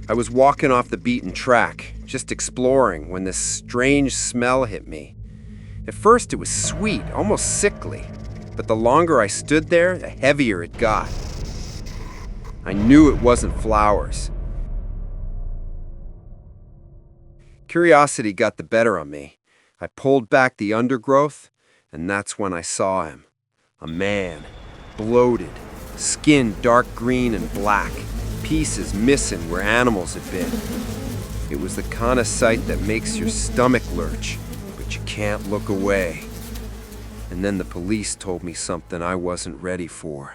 I was walking off the beaten track, just exploring, when this strange smell hit me. At first it was sweet, almost sickly, but the longer I stood there, the heavier it got. I knew it wasn't flowers. Curiosity got the better of me. I pulled back the undergrowth, and that's when I saw him. A man, bloated, skin dark green and black, pieces missing where animals had been. It was the kind of sight that makes your stomach lurch, but you can't look away. And then the police told me something I wasn't ready for.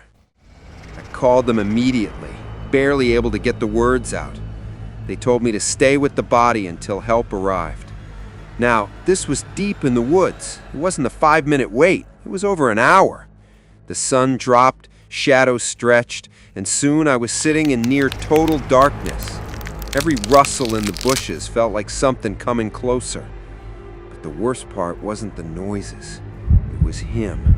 I called them immediately, barely able to get the words out. They told me to stay with the body until help arrived. Now, this was deep in the woods. It wasn't a 5-minute wait. It was over an hour. The sun dropped, shadows stretched, and soon I was sitting in near total darkness. Every rustle in the bushes felt like something coming closer. But the worst part wasn't the noises. It was him,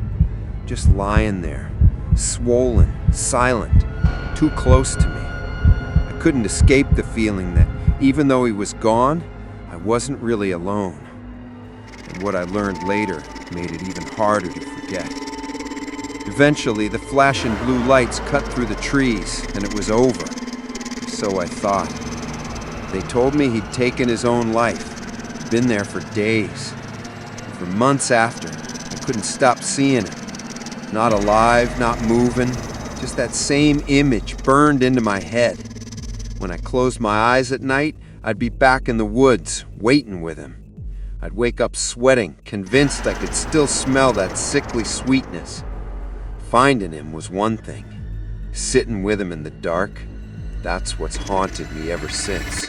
just lying there, swollen, silent, too close to me. I couldn't escape the feeling that even though he was gone, I wasn't really alone. And what I learned later made it even harder to forget. Eventually, the flashing blue lights cut through the trees, and it was over. So I thought. They told me he'd taken his own life, been there for days. And for months after, I couldn't stop seeing him. Not alive, not moving, just that same image burned into my head. When I closed my eyes at night, I'd be back in the woods, waiting with him. I'd wake up sweating, convinced I could still smell that sickly sweetness. Finding him was one thing. Sitting with him in the dark, that's what's haunted me ever since.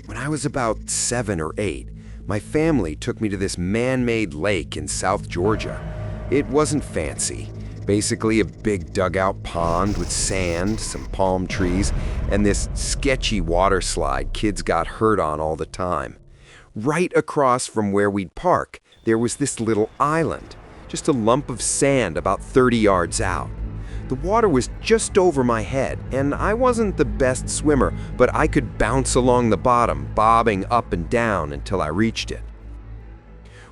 When I was about 7 or 8, my family took me to this man-made lake in South Georgia. It wasn't fancy. Basically a big dugout pond with sand, some palm trees, and this sketchy water slide kids got hurt on all the time. Right across from where we'd park, there was this little island, just a lump of sand about 30 yards out. The water was just over my head, and I wasn't the best swimmer, but I could bounce along the bottom, bobbing up and down until I reached it.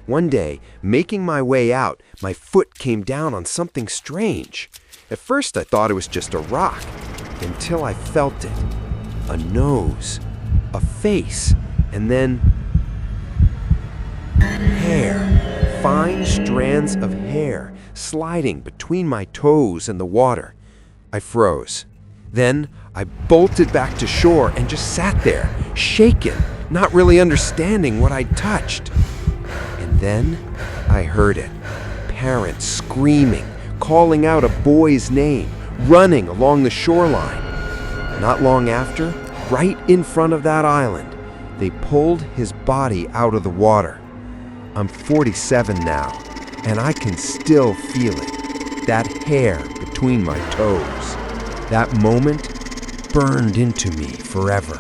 One day, making my way out, my foot came down on something strange. At first I thought it was just a rock, until I felt it. A nose, a face, and then hair. Fine strands of hair sliding between my toes and the water. I froze. Then I bolted back to shore and just sat there, shaken, not really understanding what I'd touched. And then I heard it. Parents screaming, calling out a boy's name, running along the shoreline. Not long after, right in front of that island, they pulled his body out of the water. I'm 47 now, and I can still feel it. That hair between my toes. That moment burned into me forever.